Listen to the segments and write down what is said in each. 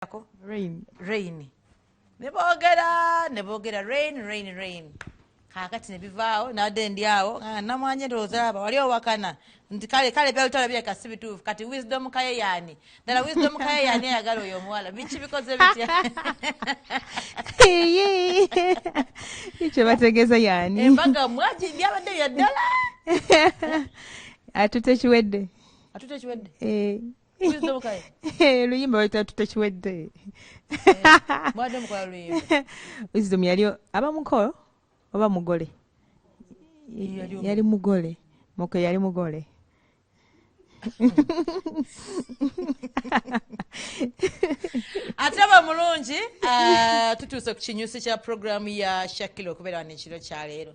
Rain. Nebogera rain. Kakati nebivaawo nadde ndiawo namwanye ndozaba wali owakana nti kale byalutala bya kasibitufu kati wisdom kaye yani dala wisdom kaye yani ayagala oyo omuwala bichi bikoze bitya Icho bategeza yani embaga mwaji byabadde bya ddala atutekiwedde wisdom kaye luyimba wita atutekiwedde mwadde mukola luyimba wisdom yali abamukolo oba mugole yali mugole moko yali mugole ataba mulungi tutuse ku kinyusi kya program ya Shakira okubeera n'ekiro kya leero.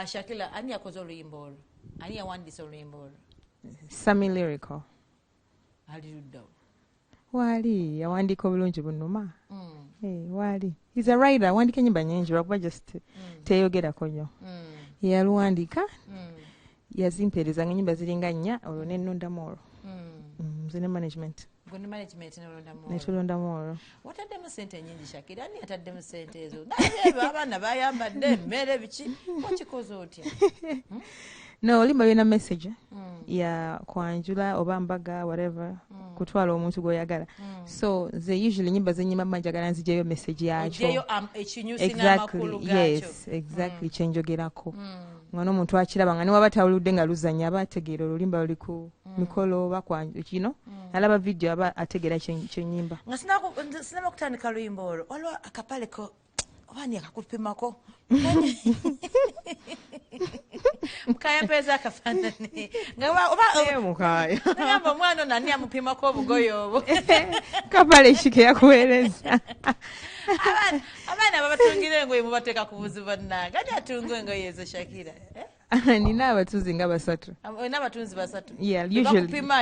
Shakira ani yakoze oluyimba olwo ani yawandise oluyimba olwo Sami Lyrical ali luddawo wali yawandika obulungi bunuma wali he's a writer wandika nyimba nyingi lwakuba just teyogerako nnyo yaluwandika yazimpereza nyimba ziringa nnya olwo nenondamu olwo nze management netulondamu olwo wataddemu sente nyingi Shakira ani yataddemu sente ezo nayeebo abaana bayambadde emmere biki wakikoze otya no olimba byona message ya kwanjula oba mbaga whatever kutwala omuntu gwoyagala so ze usually nyimba zenyima manjagala nzijeyo message yakyo ekinyusi n'amakulu gakyo yes exactly kyenjogerako ngano omuntu akiraba nga niwaba tawuludde nga luzanya aba ategeera olulimba luli ku mikolo oba kwanjula alaba video aba ategeera kyenyimba nga sinaba kutandika luyimba olwo waliwo akapale ko obani akakupimako mukaya mpeza akafanane ngamba omwana ono ani amupimako obugoye obwo kapale kike yakuweereza abaana babatungira engoye mubateeka ku buzibu bannange ani atunga engoye ezo Shakira nina abatuzi nga basatu olina abatunzi basatu bakupima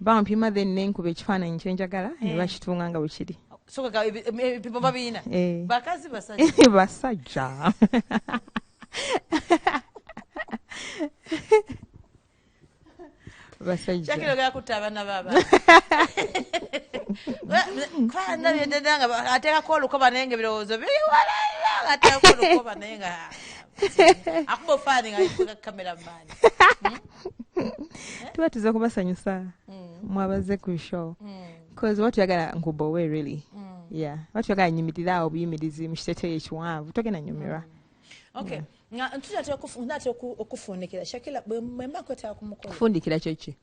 bampima then nenkuba ekifaananyi kyenjagala ne bakitunga nga bwe kiri soka ebipimo babiina bakazi basajja basajja Shakira ogera kutta abaana baba kwana byededanga ateekako olukoba naye nga ebirowoozo biri walala ateekako olukoba naye nga akuba ofaani nga alifuka kamera maani tuba tuza kubasanyusa mwabaze ku show because what yagala nkuba we really what yagala nyimirira awo buyimirizi mu kiteeteeyo ekiwanvu togenda nyumirwa okay nga ntutya okufundikira Shakira bwemba kwetaba kumukola kufundikira kyeki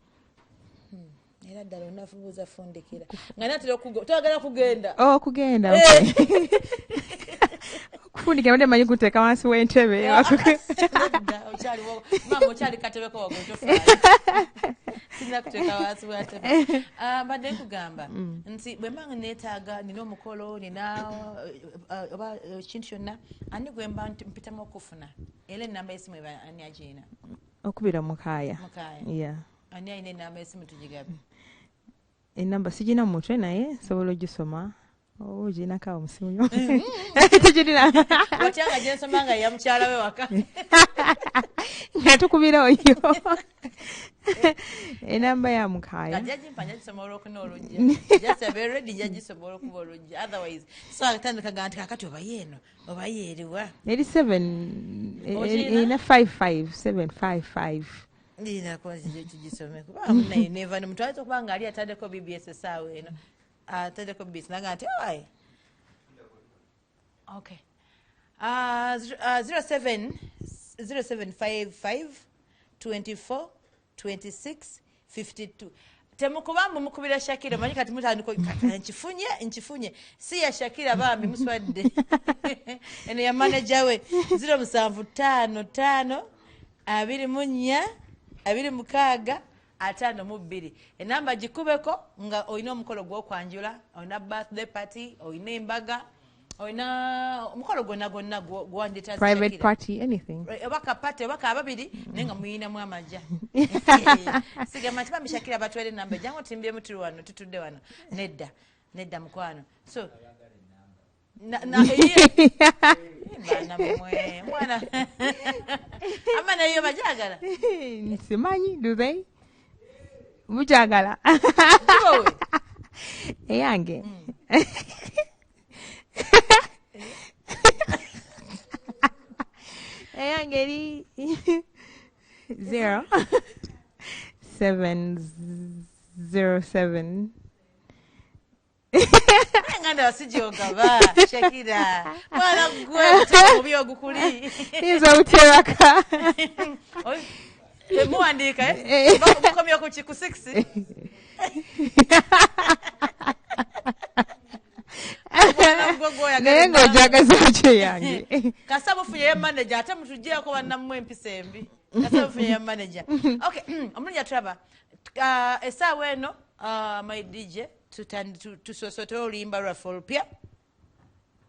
era ddala onafubuuza fundikira nga natera twagala kugenda kugenda kufundikira nde manyi kuteeka wansi w'entebe okyali katebeko wagotofaali sirina kuteeka wansi w'entebe mbadde nkugamba nti bwemba neetaaga nina omukolo nina oba ekintu kyonna ani gwemba mpitamu okufuna era enamba y'essimu ani agiina okubira mukaaya ani alina enamba y'essimu tugigabe enamba sigina mutwe naye sobola ogisoma oginako awo musimu yo tegirina otyanga gyensoma nga yamukyala we waka nga tukubira oyo enamba ya mukaaya jagimpa njagisoma olwokuna olujja jasabe redi njagisoma olwokuba olujja otherwise so atandikaga nti kakati obayeeno obayeeriwa eri 7 erina 55755 tugisome neva nemutwaliza okuba nga ali ataddeko BBS essaawa eno ataddeko BBS naga nti owaye okay 0755 24 26 52 temukubamba mukubira Shakira manyi kati mutandiko nkifunye si ya Shakira bambi muswadde eno ya manager we 075 24 26 52 enamba gikubeko nga olina omukolo gw'okwanjula olina birthday party olina embaga olina omukolo gwonna gwandita private party anything obaka party obaka ababiri naye nga muyinamu amajja sigamba nti bambi Shakira batwere enamba jangu timbyemu tuli wano tutudde wano nedda mukwano so mwana amana iyo bajagala nsimanyi do they mujagala eyange Eyangeri 0707 nganda wasijogaba Shakira mwana gwe tukobi ogukuli izo uteraka muandika bakomyo ku chiku 6 nengo jagaza che yange kasaba fuye manager ate mutujia ko banamwe empisembi kasaba fuye manager okay omunya traba esawa eno my DJ tusosote olimba lwa folpia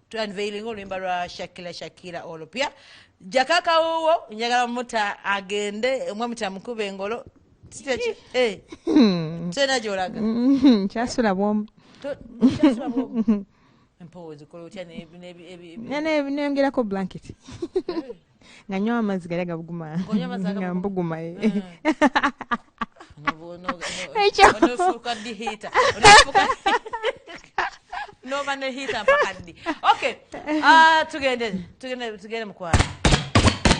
to unveiling olimba lwa Shakira olopia jakaka uwo njagala muta agende mwamita mukube engolo titechi tena jolaga chasula bom chasula bom empoze ko lutya nengera ko blanket nganywa amazi galaga buguma ngambuguma no fuka di hita no mane hita pakandi okay tugende mukwana